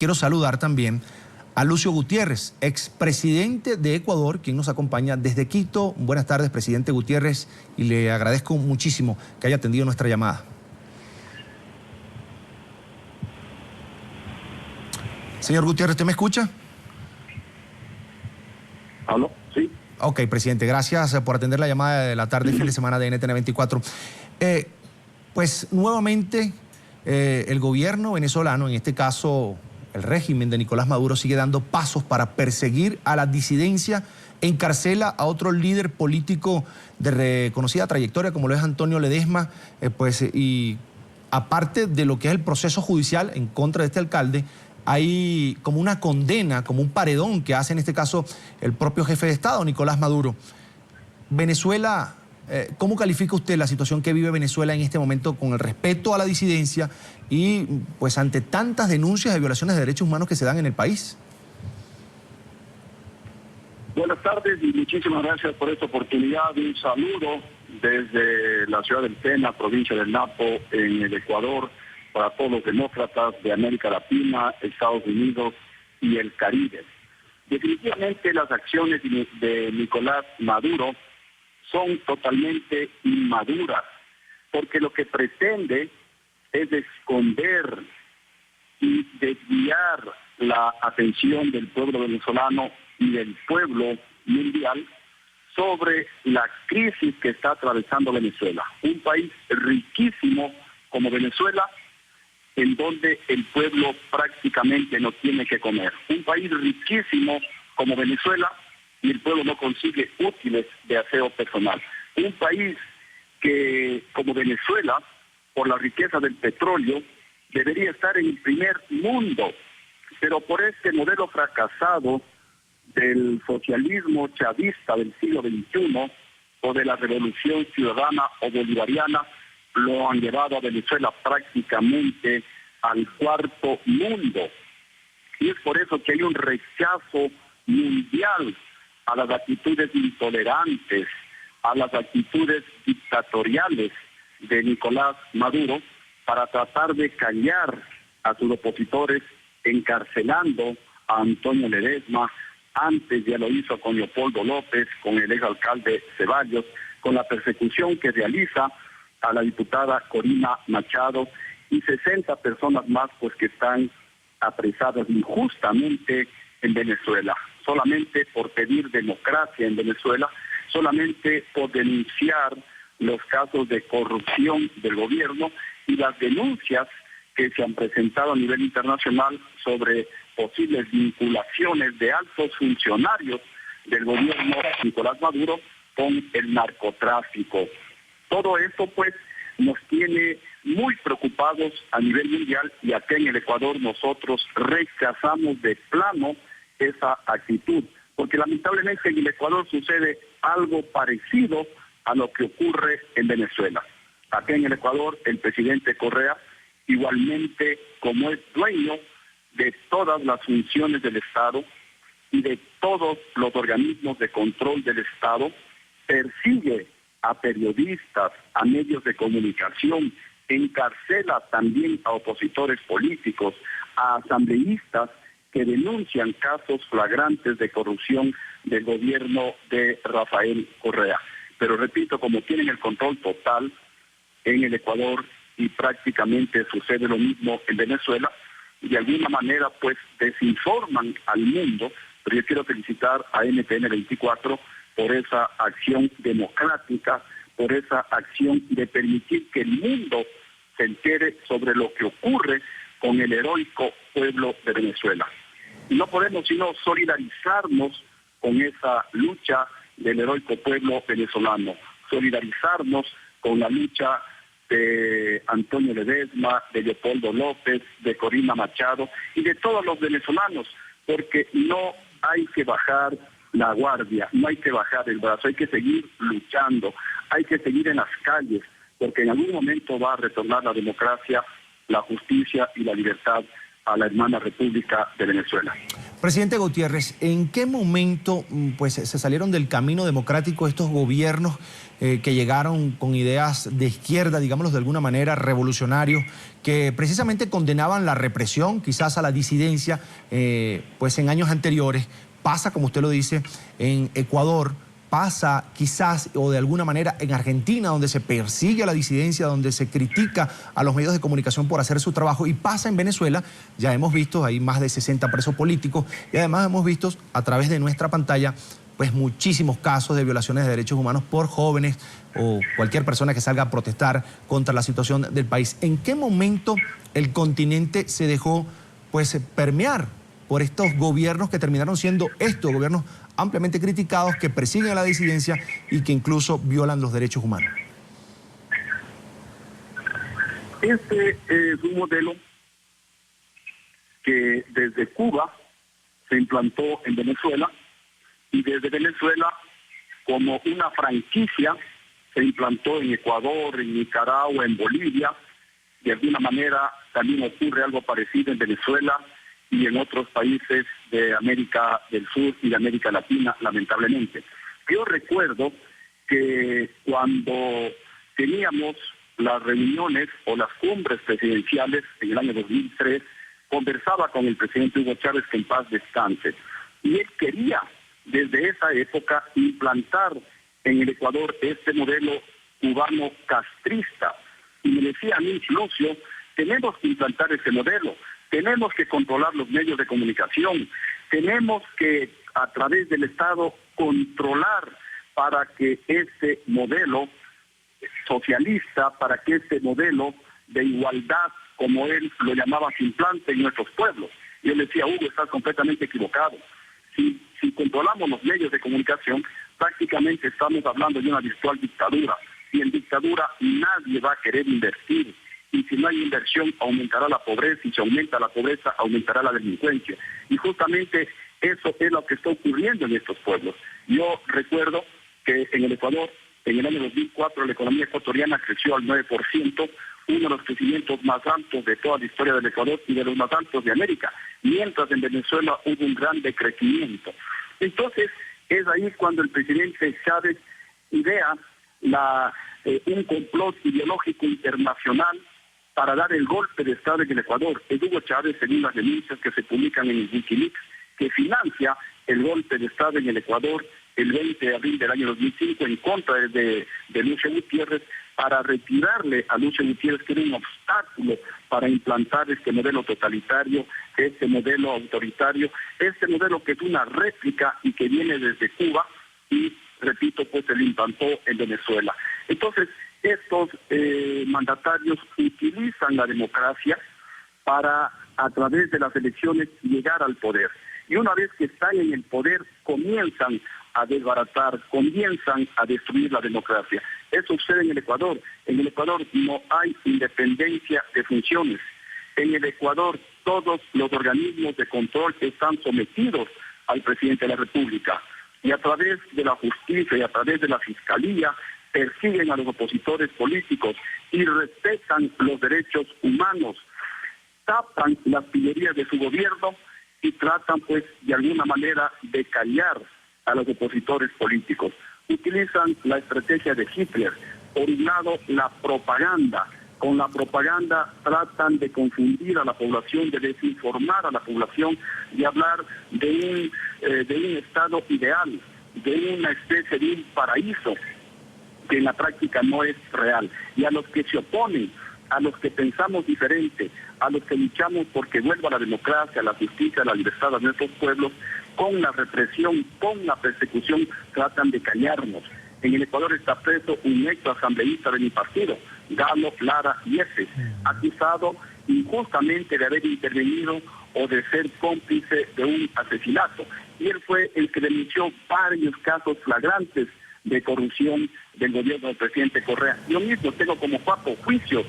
Quiero saludar también a Lucio Gutiérrez, expresidente de Ecuador, quien nos acompaña desde Quito. Buenas tardes, presidente Gutiérrez, y le agradezco muchísimo que haya atendido nuestra llamada. Señor Gutiérrez, ¿usted me escucha? ¿Aló? Sí. Ok, presidente, gracias por atender la llamada de la tarde, fin de semana de NTN 24. Pues nuevamente el gobierno venezolano, en este caso el régimen de Nicolás Maduro, sigue dando pasos para perseguir a la disidencia, encarcela a otro líder político de reconocida trayectoria como lo es Antonio Ledezma, y aparte de lo que es el proceso judicial en contra de este alcalde, hay como una condena, como un paredón que hace en este caso el propio jefe de Estado, Nicolás Maduro. Venezuela, ¿cómo califica usted la situación que vive Venezuela en este momento con el respeto a la disidencia y pues ante tantas denuncias de violaciones de derechos humanos que se dan en el país? Buenas tardes y muchísimas gracias por esta oportunidad. Un saludo desde la ciudad del Tena, provincia del Napo, en el Ecuador, para todos los demócratas de América Latina, Estados Unidos y el Caribe. Definitivamente las acciones de Nicolás Maduro son totalmente inmaduras, porque lo que pretende es esconder y desviar la atención del pueblo venezolano y del pueblo mundial sobre la crisis que está atravesando Venezuela. Un país riquísimo como Venezuela, en donde el pueblo prácticamente no tiene que comer. Un país riquísimo como Venezuela y el pueblo no consigue útiles de aseo personal. Un país que, como Venezuela, por la riqueza del petróleo, debería estar en el primer mundo, pero por este modelo fracasado del socialismo chavista del siglo XXI o de la revolución ciudadana o bolivariana, lo han llevado a Venezuela prácticamente al cuarto mundo. Y es por eso que hay un rechazo mundial a las actitudes intolerantes, a las actitudes dictatoriales de Nicolás Maduro, para tratar de callar a sus opositores, encarcelando a Antonio Ledezma. Antes ya lo hizo con Leopoldo López, con el exalcalde Ceballos, con la persecución que realiza a la diputada Corina Machado y 60 personas más pues que están apresadas injustamente en Venezuela, solamente por pedir democracia en Venezuela, solamente por denunciar los casos de corrupción del gobierno y las denuncias que se han presentado a nivel internacional sobre posibles vinculaciones de altos funcionarios del gobierno Nicolás Maduro con el narcotráfico. Todo esto pues nos tiene muy preocupados a nivel mundial y acá en el Ecuador nosotros rechazamos de plano esa actitud, porque lamentablemente en el Ecuador sucede algo parecido a lo que ocurre en Venezuela. Acá en el Ecuador el presidente Correa, igualmente como es dueño de todas las funciones del Estado y de todos los organismos de control del Estado, persigue a periodistas, a medios de comunicación, encarcela también a opositores políticos, a asambleístas que denuncian casos flagrantes de corrupción del gobierno de Rafael Correa. Pero repito, como tienen el control total en el Ecuador y prácticamente sucede lo mismo en Venezuela, de alguna manera pues desinforman al mundo, pero yo quiero felicitar a NTN 24 por esa acción democrática, por esa acción de permitir que el mundo se entere sobre lo que ocurre con el heroico pueblo de Venezuela. Y no podemos sino solidarizarnos con esa lucha del heroico pueblo venezolano, solidarizarnos con la lucha de Antonio Ledezma, de Leopoldo López, de Corina Machado y de todos los venezolanos, porque no hay que bajar la guardia, no hay que bajar el brazo, hay que seguir luchando, hay que seguir en las calles, porque en algún momento va a retornar la democracia, la justicia y la libertad a la hermana República de Venezuela. Presidente Gutiérrez, ¿en qué momento pues, se salieron del camino democrático estos gobiernos que llegaron con ideas de izquierda, digámoslo de alguna manera, revolucionarios, que precisamente condenaban la represión, quizás a la disidencia, pues en años anteriores? Pasa, como usted lo dice, en Ecuador, pasa quizás o de alguna manera en Argentina, donde se persigue a la disidencia, donde se critica a los medios de comunicación por hacer su trabajo, y pasa en Venezuela. Ya hemos visto ahí más de 60 presos políticos y además hemos visto a través de nuestra pantalla pues muchísimos casos de violaciones de derechos humanos por jóvenes o cualquier persona que salga a protestar contra la situación del país. ¿En qué momento el continente se dejó pues permear por estos gobiernos que terminaron siendo estos gobiernos ampliamente criticados, que persiguen a la disidencia y que incluso violan los derechos humanos? Este es un modelo que desde Cuba se implantó en Venezuela y desde Venezuela, como una franquicia, se implantó en Ecuador, en Nicaragua, en Bolivia. De alguna manera también ocurre algo parecido en Venezuela y en otros países de América del Sur y de América Latina, lamentablemente. Yo recuerdo que cuando teníamos las reuniones o las cumbres presidenciales en el año 2003, conversaba con el presidente Hugo Chávez, que en paz descanse, y él quería desde esa época implantar en el Ecuador este modelo cubano castrista. Y me decía a mí, Lucio, tenemos que implantar ese modelo, tenemos que controlar los medios de comunicación, tenemos que a través del Estado controlar para que este modelo socialista, para que este modelo de igualdad, como él lo llamaba, se implante en nuestros pueblos. Y él decía, Hugo, estás completamente equivocado. Si controlamos los medios de comunicación, prácticamente estamos hablando de una virtual dictadura. Y en dictadura nadie va a querer invertir. Y si no hay inversión, aumentará la pobreza. Y si aumenta la pobreza, aumentará la delincuencia. Y justamente eso es lo que está ocurriendo en estos pueblos. Yo recuerdo que en el Ecuador, en el año 2004, la economía ecuatoriana creció al 9%, uno de los crecimientos más altos de toda la historia del Ecuador y de los más altos de América, mientras en Venezuela hubo un gran decrecimiento. Entonces, es ahí cuando el presidente Chávez idea un complot ideológico internacional para dar el golpe de Estado en el Ecuador. Es Hugo Chávez, según las denuncias que se publican en el Wikileaks, que financia el golpe de Estado en el Ecuador el 20 de abril del año 2005 en contra de Lucio Gutiérrez, para retirarle a Lucio Gutiérrez, que era un obstáculo para implantar este modelo totalitario, este modelo autoritario, este modelo que es una réplica y que viene desde Cuba y, repito, pues se le implantó en Venezuela. Entonces, estos mandatarios utilizan la democracia para, a través de las elecciones, llegar al poder. Y una vez que están en el poder, comienzan a desbaratar, comienzan a destruir la democracia. Eso sucede en el Ecuador. En el Ecuador no hay independencia de funciones. En el Ecuador todos los organismos de control están sometidos al presidente de la República. Y a través de la justicia y a través de la fiscalía persiguen a los opositores políticos y respetan los derechos humanos, tapan las pillerías de su gobierno y tratan, pues, de alguna manera de callar a los opositores políticos. Utilizan la estrategia de Hitler. Por un lado, la propaganda. Con la propaganda tratan de confundir a la población, de desinformar a la población, de hablar de un estado ideal, de una especie de un paraíso que en la práctica no es real. Y a los que se oponen, a los que pensamos diferente, a los que luchamos porque vuelva la democracia, la justicia, la libertad a nuestros pueblos, con la represión, con la persecución, tratan de callarnos. En el Ecuador está preso un ex asambleísta de mi partido, Galo Lara Yepes, acusado injustamente de haber intervenido o de ser cómplice de un asesinato. Y él fue el que denunció varios casos flagrantes de corrupción del gobierno del presidente Correa. Yo mismo tengo como 4 juicios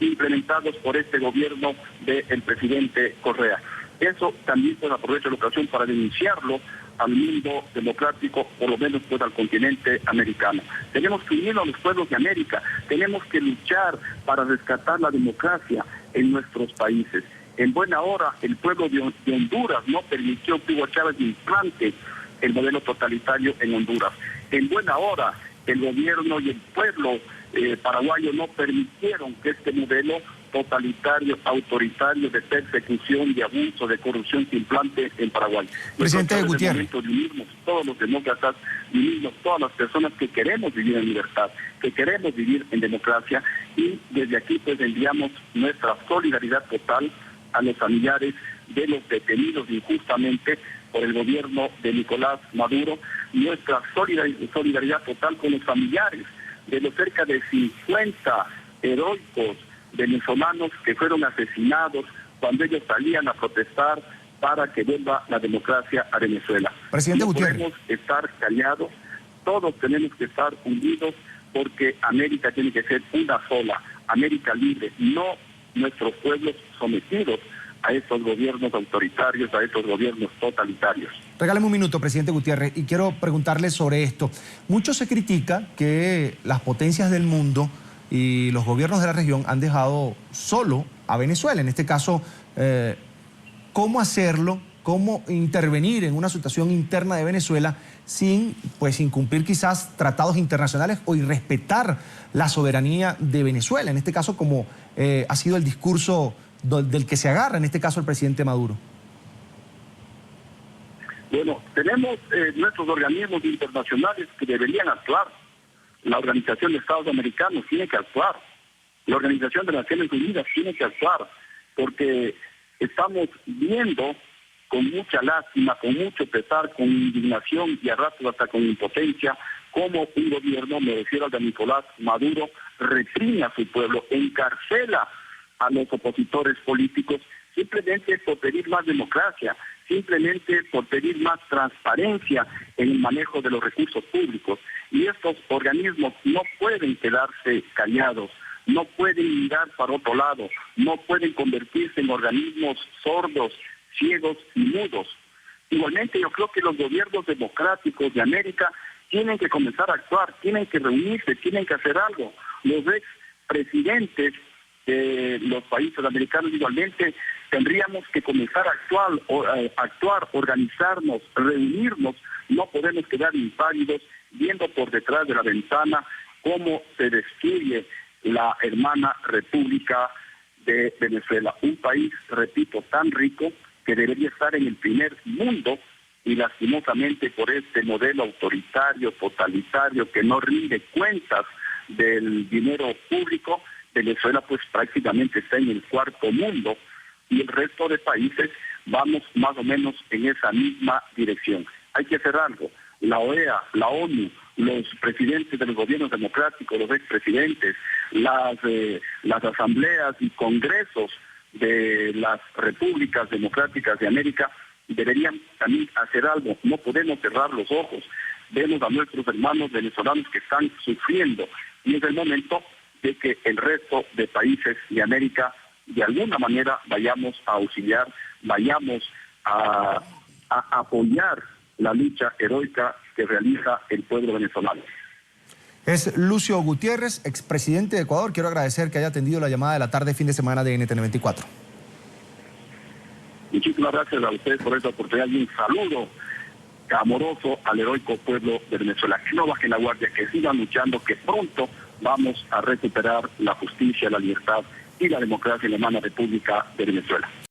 implementados por este gobierno del presidente Correa. Eso también pues aprovecho la ocasión para denunciarlo al mundo democrático, por lo menos pues al continente americano. Tenemos que unir a los pueblos de América, tenemos que luchar para rescatar la democracia en nuestros países. En buena hora, el pueblo de Honduras no permitió que Hugo Chávez implante el modelo totalitario en Honduras. En buena hora, el gobierno y el pueblo paraguayo no permitieron que este modelo totalitario, autoritario, de persecución, de abuso, de corrupción se implante en Paraguay. Presidente Gutiérrez. Es el momento de unirnos todos los demócratas, de unirnos todas las personas que queremos vivir en libertad, que queremos vivir en democracia, y desde aquí pues enviamos nuestra solidaridad total a los familiares de los detenidos injustamente por el gobierno de Nicolás Maduro, nuestra solidaridad total con los familiares de los cerca de 50 heroicos venezolanos que fueron asesinados cuando ellos salían a protestar para que vuelva la democracia a Venezuela. Presidente Gutiérrez. No podemos estar callados, todos tenemos que estar unidos, porque América tiene que ser una sola, América libre, no nuestros pueblos sometidos a estos gobiernos autoritarios, a estos gobiernos totalitarios. Regáleme un minuto, presidente Gutiérrez, y quiero preguntarle sobre esto. Mucho se critica que las potencias del mundo y los gobiernos de la región han dejado solo a Venezuela. En este caso, ¿cómo hacerlo? ¿Cómo intervenir en una situación interna de Venezuela sin incumplir quizás tratados internacionales o irrespetar la soberanía de Venezuela? En este caso, como ha sido el discurso del que se agarra, en este caso, el presidente Maduro. Bueno, tenemos nuestros organismos internacionales que deberían actuar. La Organización de Estados Americanos tiene que actuar. La Organización de Naciones Unidas tiene que actuar, porque estamos viendo con mucha lástima, con mucho pesar, con indignación y a ratos hasta con impotencia, cómo un gobierno, me refiero al de Nicolás Maduro, reprime a su pueblo, encarcela a los opositores políticos, simplemente por pedir más democracia, simplemente por pedir más transparencia en el manejo de los recursos públicos. Y estos organismos no pueden quedarse callados, no pueden mirar para otro lado, no pueden convertirse en organismos sordos, ciegos y mudos. Igualmente yo creo que los gobiernos democráticos de América tienen que comenzar a actuar, tienen que reunirse, tienen que hacer algo. Los expresidentes de los países americanos igualmente tendríamos que comenzar a actuar, organizarnos, reunirnos. No podemos quedar impávidos viendo por detrás de la ventana cómo se destruye la hermana República de Venezuela. Un país, repito, tan rico que debería estar en el primer mundo, y lastimosamente por este modelo autoritario, totalitario, que no rinde cuentas del dinero público, Venezuela pues prácticamente está en el cuarto mundo, y el resto de países vamos más o menos en esa misma dirección. Hay que hacer algo. La OEA, la ONU, los presidentes de los gobiernos democráticos, los expresidentes, las asambleas y congresos de las repúblicas democráticas de América deberían también hacer algo. No podemos cerrar los ojos. Vemos a nuestros hermanos venezolanos que están sufriendo, y es el momento de que el resto de países de América de alguna manera vayamos a auxiliar, vayamos a apoyar la lucha heroica que realiza el pueblo venezolano. Es Lucio Gutiérrez, expresidente de Ecuador. Quiero agradecer que haya atendido la llamada de la tarde, fin de semana de NTN 24. Muchísimas gracias a ustedes por esta oportunidad y un saludo amoroso al heroico pueblo de Venezuela. Que no bajen la guardia, que sigan luchando, que pronto vamos a recuperar la justicia, la libertad y la democracia en la hermana República de Venezuela.